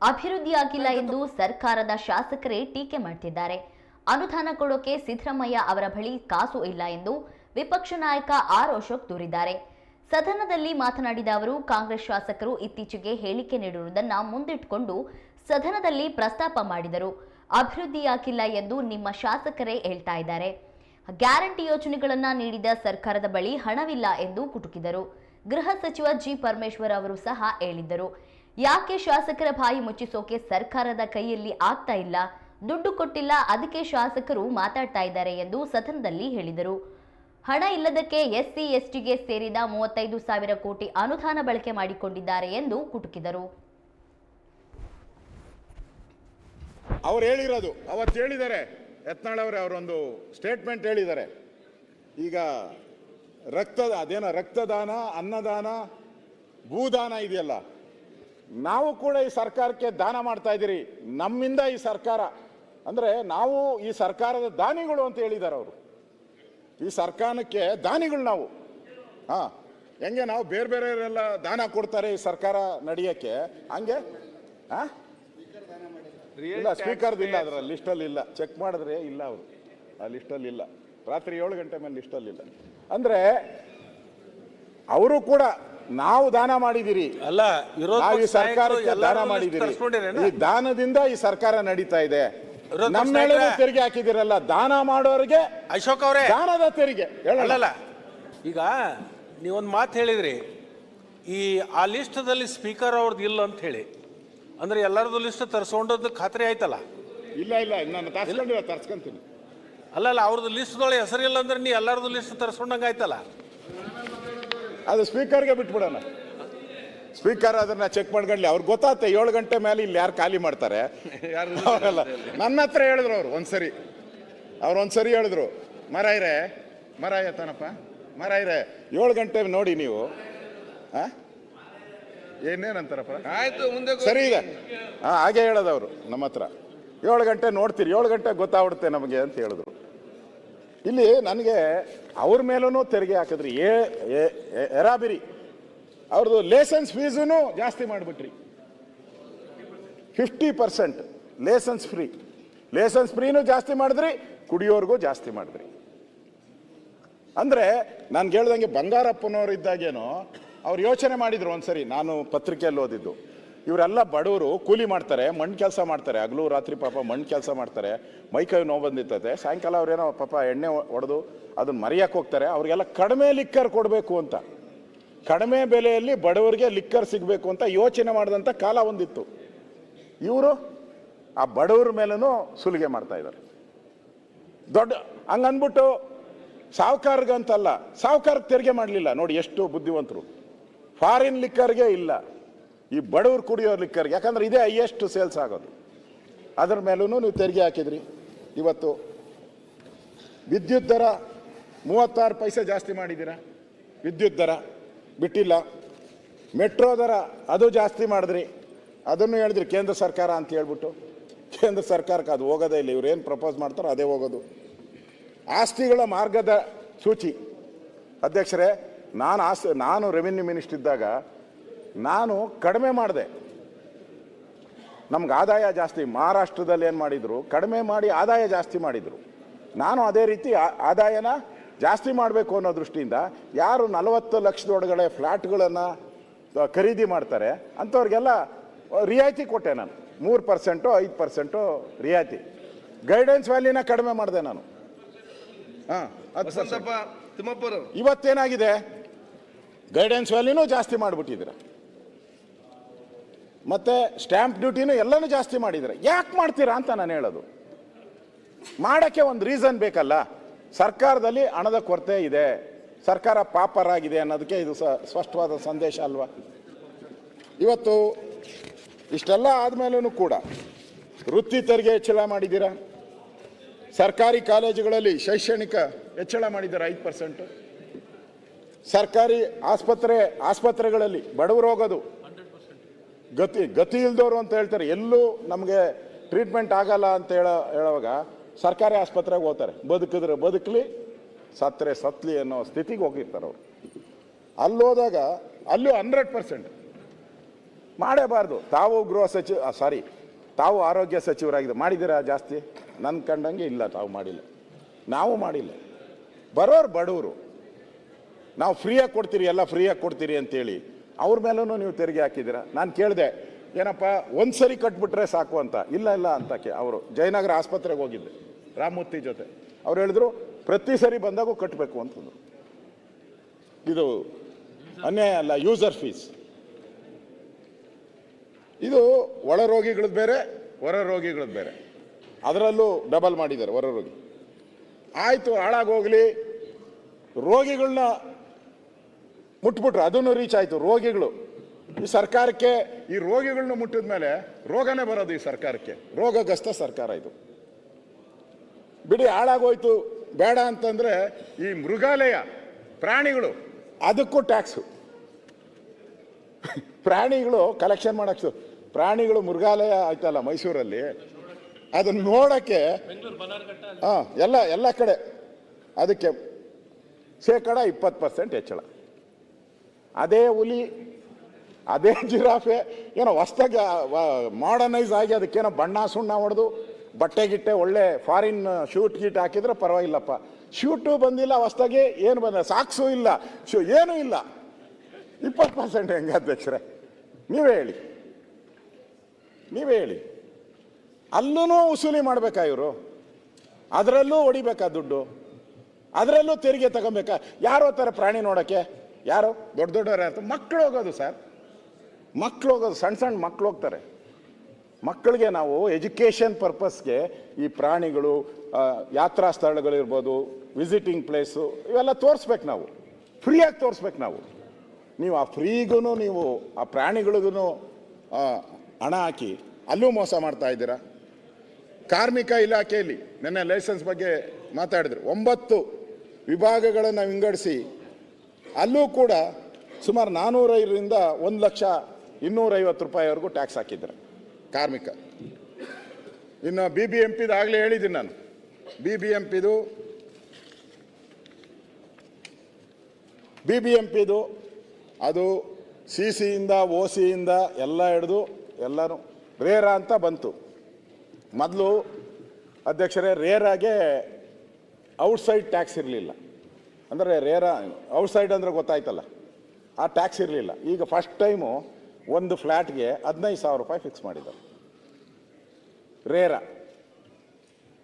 ಅಭಿವೃದ್ಧಿಯಾಗಿಲ್ಲ ಎಂದು ಸರ್ಕಾರದ ಶಾಸಕರೇ ಟೀಕೆ ಮಾಡ್ತಿದ್ದಾರೆ. ಅನುದಾನ ಕೊಡೋಕೆ ಸಿದ್ದರಾಮಯ್ಯ ಅವರ ಬಳಿ ಕಾಸು ಇಲ್ಲ ಎಂದು ವಿಪಕ್ಷ ನಾಯಕ ಆರ್ ಅಶೋಕ್ ದೂರಿದ್ದಾರೆ. ಸದನದಲ್ಲಿ ಮಾತನಾಡಿದ ಅವರು, ಕಾಂಗ್ರೆಸ್ ಶಾಸಕರು ಇತ್ತೀಚೆಗೆ ಹೇಳಿಕೆ ನೀಡಿರುವುದನ್ನು ಮುಂದಿಟ್ಟುಕೊಂಡು ಸದನದಲ್ಲಿ ಪ್ರಸ್ತಾಪ ಮಾಡಿದರು. ಅಭಿವೃದ್ಧಿಯಾಗಿಲ್ಲ ಎಂದು ನಿಮ್ಮ ಶಾಸಕರೇ ಹೇಳ್ತಾ ಇದ್ದಾರೆ. ಗ್ಯಾರಂಟಿ ಯೋಜನೆಗಳನ್ನ ನೀಡಿದ ಸರ್ಕಾರದ ಬಳಿ ಹಣವಿಲ್ಲ ಎಂದು ಕುಟುಕಿದರು. ಗೃಹ ಸಚಿವ ಜಿ ಪರಮೇಶ್ವರ್ ಅವರು ಸಹ ಹೇಳಿದ್ದರು. ಯಾಕೆ ಶಾಸಕರ ಬಾಯಿ ಮುಚ್ಚಿಸೋಕೆ ಸರ್ಕಾರದ ಕೈಯಲ್ಲಿ ಆಗ್ತಾ ಇಲ್ಲ, ದುಡ್ಡು ಕೊಟ್ಟಿಲ್ಲ, ಅದಕ್ಕೆ ಶಾಸಕರು ಮಾತಾಡ್ತಾ ಇದ್ದಾರೆ ಎಂದು ಸದನದಲ್ಲಿ ಹೇಳಿದರು. ಹಣ ಇಲ್ಲದಕ್ಕೆ ಎಸ್ಸಿ ಎಸ್ಟಿಗೆ ಸೇರಿದ 35,000 ಕೋಟಿ ಅನುದಾನ ಬಳಕೆ ಮಾಡಿಕೊಂಡಿದ್ದಾರೆ ಎಂದು ಕುಟುಕಿದರು. ಅವ್ರು ಹೇಳಿರೋದು ಅವತ್ತು ಹೇಳಿದ್ದಾರೆ, ಯತ್ನಾಳ್ ಅವರೇ ಅವರೊಂದು ಸ್ಟೇಟ್ಮೆಂಟ್ ಹೇಳಿದ್ದಾರೆ. ಈಗ ರಕ್ತದಾನ, ಅನ್ನದಾನ, ಭೂದಾನ ಇದೆಯಲ್ಲ, ನಾವು ಕೂಡ ಈ ಸರ್ಕಾರಕ್ಕೆ ದಾನ ಮಾಡ್ತಾ ಇದ್ದೀರಿ. ನಮ್ಮಿಂದ ಈ ಸರ್ಕಾರ ಅಂದ್ರೆ ನಾವು ಈ ಸರ್ಕಾರದ ದಾನಿಗಳು ಅಂತ ಹೇಳಿದ್ದಾರೆ ಅವರು. ಈ ಸರ್ಕಾರಕ್ಕೆ ದಾನಿಗಳು ನಾವು. ಹೆಂಗೆ ನಾವು ಬೇರೆ ಬೇರೆಯವರೆಲ್ಲ ದಾನ ಕೊಡ್ತಾರೆ ಈ ಸರ್ಕಾರ ನಡೆಯಕ್ಕೆ, ಹಂಗೆ ಇಲ್ಲ, ಸ್ಪೀಕರ್ದು ಇಲ್ಲ, ಅದರ ಲಿಸ್ಟಲ್ಲಿ ಇಲ್ಲ. ಚೆಕ್ ಮಾಡಿದ್ರೆ ಇಲ್ಲ, ಅವರು ಆ ಲಿಸ್ಟಲ್ಲಿ ಇಲ್ಲ. ರಾತ್ರಿ 7 ಗಂಟೆ ಮೇಲೆ ಲಿಸ್ಟಲ್ಲಿ ಇಲ್ಲ. ಅಂದ್ರೆ ಅವರು ಕೂಡ ನಾವು ದಾನ ಮಾಡಿದಿರಿ ಅಲ್ಲ, ನಾವು ಈ ಸರ್ಕಾರಕ್ಕೆ ದಾನ ಮಾಡಿದಿರಿ. ಈ ದಾನದಿಂದ ಈ ಸರ್ಕಾರ ನಡೀತಾ ಇದೆ. ನಮ್ಮ ಮೇಲೆ ತೆರಿಗೆ ಹಾಕಿದಿರಲ್ಲ, ದಾನ ಮಾಡೋರಿಗೆ ಅಶೋಕ್ ಅವರೇ ದಾನದ ತೆರಿಗೆ ಹೇಳಲ್ಲ. ಈಗ ನೀವೊಂದು ಮಾತು ಹೇಳಿದ್ರಿ, ಆ ಲಿಸ್ಟದಲ್ಲಿ ಸ್ಪೀಕರ್ ಅವ್ರದ್ದು ಇಲ್ಲ ಅಂತ ಹೇಳಿ, ಅಂದ್ರೆ ಎಲ್ಲರದ್ದು ಲಿಸ್ಟ್ ತರಿಸ್ಕೊಂಡದ್ದು ಖಾತ್ರಿ ಆಯ್ತಲ್ಲ? ಇಲ್ಲ, ನಾನು ತರ್ಸ್ಕೊಂತೀನಿ. ಅಲ್ಲಲ್ಲ, ಅವ್ರದ್ದು ಲಿಸ್ಟ್ದೊಳಗೆ ಹೆಸರಿಲ್ಲ ಅಂದ್ರೆ ನೀ ಎಲ್ಲರದ್ದು ಲಿಸ್ಟ್ ತರಿಸ್ಕೊಂಡಂಗೆ ಆಯ್ತಲ್ಲ? ಅದು ಸ್ಪೀಕರ್ಗೆ ಬಿಟ್ಬಿಡೋಣ. ಸ್ಪೀಕರ್ ಅದನ್ನ ಚೆಕ್ ಮಾಡ್ಕೊಂಡ್ಲಿ, ಅವ್ರಿಗೆ ಗೊತ್ತಾಗುತ್ತೆ 7 ಗಂಟೆ ಮೇಲೆ ಇಲ್ಲಿ ಯಾರು ಖಾಲಿ ಮಾಡ್ತಾರೆ. ಅವರೆಲ್ಲ ನನ್ನ ಹತ್ರ ಹೇಳಿದ್ರು ಅವ್ರು ಒಂದ್ಸರಿ ಹೇಳಿದ್ರು, ಮರಾಯ ತಾನಪ್ಪ 7 ಗಂಟೆ ನೋಡಿ ನೀವು ಏನೇನಂತಾರಪ್ಪ, ಆಯ್ತು ಮುಂದೆ ಸರಿ ಇದೆ. ಹಾಗೆ ಹೇಳೋದವ್ರು ನಮ್ಮ ಹತ್ರ, 7 ಗಂಟೆ ನೋಡ್ತೀರಿ, 7 ಗಂಟೆ ಗೊತ್ತಾಗ್ಬಿಡುತ್ತೆ ನಮಗೆ ಅಂತ ಹೇಳಿದ್ರು. ಇಲ್ಲಿ ನನಗೆ ಅವ್ರ ಮೇಲೂ ತೆರಿಗೆ ಹಾಕಿದ್ರಿ, ಎರಾಬಿರಿ ಅವ್ರದ್ದು ಲೈಸೆನ್ಸ್ ಫೀಸೂ ಜಾಸ್ತಿ ಮಾಡಿಬಿಟ್ರಿ. 50% ಲೈಸೆನ್ಸ್ ಫ್ರೀನೂ ಜಾಸ್ತಿ ಮಾಡಿದ್ರಿ, ಕುಡಿಯೋರ್ಗೂ ಜಾಸ್ತಿ ಮಾಡಿದ್ರಿ. ಅಂದ್ರೆ ನಾನು ಹೇಳ್ದಂಗೆ ಬಂಗಾರಪ್ಪನವ್ರು ಇದ್ದಾಗೇನೋ ಅವ್ರು ಯೋಚನೆ ಮಾಡಿದ್ರು ಒಂದ್ಸರಿ, ನಾನು ಪತ್ರಿಕೆಯಲ್ಲಿ ಓದಿದ್ದು, ಇವರೆಲ್ಲ ಬಡವರು ಕೂಲಿ ಮಾಡ್ತಾರೆ, ಮಣ್ಣು ಕೆಲಸ ಮಾಡ್ತಾರೆ, ಹಗಲು ರಾತ್ರಿ ಪಾಪ ಮಣ್ಣು ಕೆಲಸ ಮಾಡ್ತಾರೆ, ಮೈಕೈ ನೋವು ಬಂದಿರ್ತದೆ, ಸಾಯಂಕಾಲ ಅವ್ರೇನೋ ಪಾಪ ಎಣ್ಣೆ ಹೊಡೆದು ಅದನ್ನ ಮರಿಯಕ್ಕೆ ಹೋಗ್ತಾರೆ. ಅವ್ರಿಗೆಲ್ಲ ಕಡಿಮೆ ಲಿಕ್ಕರ್ ಕೊಡಬೇಕು ಅಂತ, ಕಡಿಮೆ ಬೆಲೆಯಲ್ಲಿ ಬಡವರಿಗೆ ಲಿಕ್ಕರ್ ಸಿಗಬೇಕು ಅಂತ ಯೋಚನೆ ಮಾಡಿದಂಥ ಕಾಲ ಒಂದಿತ್ತು. ಇವರು ಆ ಬಡವ್ರ ಮೇಲೂ ಸುಲಿಗೆ ಮಾಡ್ತಾ ಇದ್ದಾರೆ. ಹಂಗನ್ಬಿಟ್ಟು ಸಾವುಕಾರ್ಗಂತಲ್ಲ, ಸಾವುಕಾರಕ್ಕೆ ತೆರಿಗೆ ಮಾಡಲಿಲ್ಲ ನೋಡಿ, ಎಷ್ಟು ಬುದ್ಧಿವಂತರು. ಫಾರಿನ್ ಲಿಕ್ಕರ್ಗೆ ಇಲ್ಲ, ಈ ಬಡವರು ಕುಡಿಯೋ ಲಿಕ್ಕರ್ಗೆ, ಯಾಕಂದ್ರೆ ಇದೇ ಹೈಯೆಸ್ಟ್ ಸೇಲ್ಸ್ ಆಗೋದು. ಅದರ ಮೇಲೂ ನೀವು ತೆರಿಗೆ ಹಾಕಿದ್ರಿ. ಇವತ್ತು ವಿದ್ಯುತ್ ದರ 36 ಪೈಸೆ ಜಾಸ್ತಿ ಮಾಡಿದ್ದೀರಾ, ವಿದ್ಯುತ್ ದರ ಬಿಟ್ಟಿಲ್ಲ. ಮೆಟ್ರೋ ದರ ಅದು ಜಾಸ್ತಿ ಮಾಡಿದ್ರಿ, ಅದನ್ನು ಹೇಳಿದ್ರಿ ಕೇಂದ್ರ ಸರ್ಕಾರ ಅಂತ ಹೇಳ್ಬಿಟ್ಟು. ಕೇಂದ್ರ ಸರ್ಕಾರಕ್ಕೆ ಅದು ಹೋಗೋದೇ ಇಲ್ಲ, ಇವ್ರೇನು ಪ್ರಪೋಸ್ ಮಾಡ್ತಾರೋ ಅದೇ ಹೋಗೋದು. ಆಸ್ತಿಗಳ ಮಾರ್ಗದ ಸೂಚಿ ಅಧ್ಯಕ್ಷರೇ, ನಾನು ರೆವಿನ್ಯೂ ಮಿನಿಸ್ಟರ್ ಇದ್ದಾಗ ನಾನು ಕಡಿಮೆ ಮಾಡಿದೆ, ನಮ್ಗೆ ಆದಾಯ ಜಾಸ್ತಿ. ಮಹಾರಾಷ್ಟ್ರದಲ್ಲಿ ಏನು ಮಾಡಿದ್ರು, ಕಡಿಮೆ ಮಾಡಿ ಆದಾಯ ಜಾಸ್ತಿ ಮಾಡಿದರು. ನಾನು ಅದೇ ರೀತಿ ಆದಾಯನ ಜಾಸ್ತಿ ಮಾಡಬೇಕು ಅನ್ನೋ ದೃಷ್ಟಿಯಿಂದ ಯಾರು 40 ಲಕ್ಷದೊಳಗಡೆ ಫ್ಲ್ಯಾಟ್ಗಳನ್ನು ಖರೀದಿ ಮಾಡ್ತಾರೆ ಅಂಥವ್ರಿಗೆಲ್ಲ ರಿಯಾಯಿತಿ ಕೊಟ್ಟೆ. ನಾನು 3% 5% ರಿಯಾಯಿತಿ. ಗೈಡೆನ್ಸ್ ವ್ಯಾಲಿನ ಕಡಿಮೆ ಮಾಡಿದೆ ನಾನು. ಇವತ್ತೇನಾಗಿದೆ, ಗೈಡೆನ್ಸ್ ವ್ಯಾಲಿನೂ ಜಾಸ್ತಿ ಮಾಡಿಬಿಟ್ಟಿದ್ದೀರ, ಮತ್ತೆ ಸ್ಟ್ಯಾಂಪ್ ಡ್ಯೂಟಿನೂ ಎಲ್ಲನೂ ಜಾಸ್ತಿ ಮಾಡಿದರೆ. ಯಾಕೆ ಮಾಡ್ತೀರಾ ಅಂತ ನಾನು ಹೇಳೋದು. ಮಾಡೋಕ್ಕೆ ಒಂದು ರೀಸನ್ ಬೇಕಲ್ಲ. ಸರ್ಕಾರದಲ್ಲಿ ಹಣದ ಕೊರತೆ ಇದೆ, ಸರ್ಕಾರ ಪಾಪರ್ ಆಗಿದೆ ಅನ್ನೋದಕ್ಕೆ ಇದು ಸ್ಪಷ್ಟವಾದ ಸಂದೇಶ ಅಲ್ವಾ? ಇವತ್ತು ಇಷ್ಟೆಲ್ಲ ಆದಮೇಲೂ ಕೂಡ ವೃತ್ತಿ ತೆರಿಗೆ ಹೆಚ್ಚಳ ಮಾಡಿದ್ದೀರಾ, ಸರ್ಕಾರಿ ಕಾಲೇಜುಗಳಲ್ಲಿ ಶೈಕ್ಷಣಿಕ ಹೆಚ್ಚಳ ಮಾಡಿದ್ದೀರಾ 5%, ಸರ್ಕಾರಿ ಆಸ್ಪತ್ರೆಗಳಲ್ಲಿ ಬಡವರು ಹೋಗೋದು, ಗತಿ ಇಲ್ದವರು ಅಂತ ಹೇಳ್ತಾರೆ, ಎಲ್ಲೂ ನಮಗೆ ಟ್ರೀಟ್ಮೆಂಟ್ ಆಗಲ್ಲ ಅಂತ ಹೇಳುವಾಗ ಸರ್ಕಾರಿ ಆಸ್ಪತ್ರೆಗೆ ಹೋಗ್ತಾರೆ. ಬದುಕಿದ್ರೆ ಬದುಕಲಿ, ಸತ್ತರೆ ಸತ್ಲಿ ಅನ್ನೋ ಸ್ಥಿತಿಗೆ ಹೋಗಿರ್ತಾರೆ ಅವರು. ಅಲ್ಲೋದಾಗ ಅಲ್ಲೂ 100%. ಮಾಡೇಬಾರ್ದು. ತಾವು ತಾವು ಆರೋಗ್ಯ ಸಚಿವರಾಗಿದೆ, ಮಾಡಿದ್ದೀರಾ ಜಾಸ್ತಿ? ನನ್ನ ಕಂಡಂಗೆ ಇಲ್ಲ, ತಾವು ಮಾಡಿಲ್ಲ, ನಾವು ಮಾಡಿಲ್ಲ. ಬರೋರು ಬಡವರು, ನಾವು ಫ್ರೀಯಾಗಿ ಕೊಡ್ತೀರಿ, ಎಲ್ಲ ಫ್ರೀಯಾಗಿ ಕೊಡ್ತೀರಿ ಅಂತೇಳಿ ಅವ್ರ ಮೇಲೂ ನೀವು ತೆರಿಗೆ ಹಾಕಿದ್ದೀರಾ. ನಾನು ಕೇಳಿದೆ, ಏನಪ್ಪ ಒಂದು ಸರಿ ಕಟ್ಬಿಟ್ರೆ ಸಾಕು ಅಂತ. ಇಲ್ಲ ಅಂತಕ್ಕೆ ಅವರು ಜಯನಗರ ಆಸ್ಪತ್ರೆಗೆ ಹೋಗಿದ್ದೆ ರಾಮಮೂರ್ತಿ ಜೊತೆ. ಅವ್ರು ಹೇಳಿದ್ರು ಪ್ರತಿ ಸರಿ ಬಂದಾಗೂ ಕಟ್ಟಬೇಕು ಅಂತಂದ್ರು. ಇದು ಅನ್ಯಾಯ ಅಲ್ಲ, ಯೂಸರ್ ಫೀಸ್. ಇದು ಒಳ ರೋಗಿಗಳದ್ದು ಬೇರೆ, ಹೊರ ರೋಗಿಗಳದ್ದು ಬೇರೆ, ಅದರಲ್ಲೂ ಡಬಲ್ ಮಾಡಿದ್ದಾರೆ ಹೊರ ರೋಗಿ. ಆಯಿತು, ಹಾಳಾಗೋಗ್ಲಿ, ರೋಗಿಗಳನ್ನ ಮುಟ್ಬಿಟ್ರು, ಅದನ್ನು ರೀಚ್ ಆಯಿತು. ರೋಗಿಗಳು ಈ ಸರ್ಕಾರಕ್ಕೆ, ಈ ರೋಗಿಗಳನ್ನ ಮುಟ್ಟಿದ ಮೇಲೆ ರೋಗನೇ ಬರೋದು ಈ ಸರ್ಕಾರಕ್ಕೆ. ರೋಗಗ್ರಸ್ತ ಸರ್ಕಾರ ಇದು. ಬಿಡಿ, ಹಾಳಾಗೋಯ್ತು ಬೇಡ ಅಂತಂದ್ರೆ ಈ ಮೃಗಾಲಯ ಪ್ರಾಣಿಗಳು, ಅದಕ್ಕೂ ಟ್ಯಾಕ್ಸು. ಪ್ರಾಣಿಗಳು ಕಲೆಕ್ಷನ್ ಮಾಡಕ್ಕೆ, ಪ್ರಾಣಿಗಳು ಮೃಗಾಲಯ ಆಯ್ತಲ್ಲ ಮೈಸೂರಲ್ಲಿ, ಅದನ್ನ ನೋಡಕ್ಕೆ ಎಲ್ಲ ಕಡೆ ಅದಕ್ಕೆ 20% ಹೆಚ್ಚಳ. ಅದೇ ಹುಲಿ, ಅದೇ ಜಿರಾಫೆ ಏನೋ ಹೊಸ್ದಾಗಿ ಮಾಡರ್ನೈಸ್ ಆಗಿ ಅದಕ್ಕೇನೋ ಬಣ್ಣ ಸುಣ್ಣ ಹೊಡೆದು ಬಟ್ಟೆ ಗಿಟ್ಟೆ ಒಳ್ಳೆ ಫಾರಿನ್ ಶೂಟ್ ಗೀಟ್ ಹಾಕಿದ್ರೆ ಪರವಾಗಿಲ್ಲಪ್ಪ. ಶೂಟು ಬಂದಿಲ್ಲ ಹೊಸ್ದಾಗಿ, ಏನು ಬಂದ, ಸಾಕ್ಸು ಇಲ್ಲ, ಏನೂ ಇಲ್ಲ. 20% ಹೆಂಗೆ ಅಧ್ಯಕ್ಷರೇ? ನೀವೇ ಹೇಳಿ. ಅಲ್ಲೂ ವಸೂಲಿ ಮಾಡ್ಬೇಕಾ ಇವರು? ಅದರಲ್ಲೂ ಹೊಡಿಬೇಕಾ ದುಡ್ಡು? ಅದರಲ್ಲೂ ತೆರಿಗೆ ತಗೊಬೇಕಾ? ಯಾರು ಹೋಗ್ತಾರೆ ಪ್ರಾಣಿ ನೋಡೋಕ್ಕೆ? ಯಾರು ದೊಡ್ಡವ್ರು ಯಾರು? ಮಕ್ಕಳು ಹೋಗೋದು ಸರ್, ಮಕ್ಕಳು ಹೋಗೋದು, ಸಣ್ಣ ಮಕ್ಕಳು ಹೋಗ್ತಾರೆ. ಮಕ್ಕಳಿಗೆ ನಾವು ಎಜುಕೇಷನ್ ಪರ್ಪಸ್ಗೆ ಈ ಪ್ರಾಣಿಗಳು, ಯಾತ್ರಾ ಸ್ಥಳಗಳಿರ್ಬೋದು, ವಿಸಿಟಿಂಗ್ ಪ್ಲೇಸು, ಇವೆಲ್ಲ ತೋರಿಸ್ಬೇಕು ನಾವು, ಫ್ರೀಯಾಗಿ ತೋರಿಸ್ಬೇಕು ನಾವು. ನೀವು ಆ ಫ್ರೀಗೂ ನೀವು ಆ ಪ್ರಾಣಿಗಳಿಗೂ ಹಣ ಹಾಕಿ ಅಲ್ಲೂ ಮೋಸ ಮಾಡ್ತಾ ಇದ್ದೀರಾ. ಕಾರ್ಮಿಕ ಇಲಾಖೆಯಲ್ಲಿ ನೆನ್ನೆ ಲೈಸೆನ್ಸ್ ಬಗ್ಗೆ ಮಾತಾಡಿದ್ರು, 9 ವಿಭಾಗಗಳನ್ನು ವಿಂಗಡಿಸಿ ಅಲ್ಲೂ ಕೂಡ ಸುಮಾರು 405ರಿಂದ 1,250,000 ರೂಪಾಯಿವರೆಗೂ ಟ್ಯಾಕ್ಸ್ ಹಾಕಿದ್ದಾರೆ ಕಾರ್ಮಿಕ. ಇನ್ನು BBMPದು ಆಗಲೇ ಹೇಳಿದ್ದೀನಿ ನಾನು, BBMPದು ಅದು CCಯಿಂದ OCಯಿಂದ ಎಲ್ಲ ಹಿಡಿದು ಎಲ್ಲರೂ ರೇರಾ ಅಂತ ಬಂತು. ಮೊದಲು ಅಧ್ಯಕ್ಷರೇ ರೇರಾಗೆ ಔಟ್ಸೈಡ್ ಟ್ಯಾಕ್ಸ್ ಇರಲಿಲ್ಲ, ಅಂದರೆ ರೇರಾ ಔಟ್ಸೈಡ್ ಅಂದರೆ ಗೊತ್ತಾಯ್ತಲ್ಲ, ಆ ಟ್ಯಾಕ್ಸ್ ಇರಲಿಲ್ಲ. ಈಗ ಫಸ್ಟ್ ಟೈಮು ಒಂದು ಫ್ಲ್ಯಾಟ್ಗೆ 15,000 ರೂಪಾಯಿ ಫಿಕ್ಸ್ ಮಾಡಿದ್ದಾರೆ ರೇರಾ.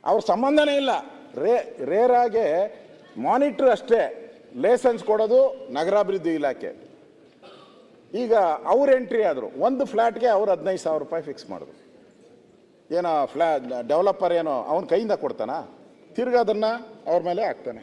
ಅವ್ರ ಸಂಬಂಧನೇ ಇಲ್ಲ. ರೇರಾಗೆ ಮಾನಿಟ್ರ್ ಅಷ್ಟೇ, ಲೈಸೆನ್ಸ್ ಕೊಡೋದು ನಗರಾಭಿವೃದ್ಧಿ ಇಲಾಖೆ. ಈಗ ಅವ್ರು ಎಂಟ್ರಿ ಆದರು, ಒಂದು ಫ್ಲ್ಯಾಟ್ಗೆ ಅವ್ರು 15,000 ರೂಪಾಯಿ ಫಿಕ್ಸ್ ಮಾಡಿದ್ರು. ಏನೋ ಡೆವಲಪರ್ ಏನೋ ಅವನ ಕೈಯಿಂದ ಕೊಡ್ತಾನ, ತಿರ್ಗಿ ಅದನ್ನು ಅವ್ರ ಮೇಲೆ ಹಾಕ್ತಾನೆ.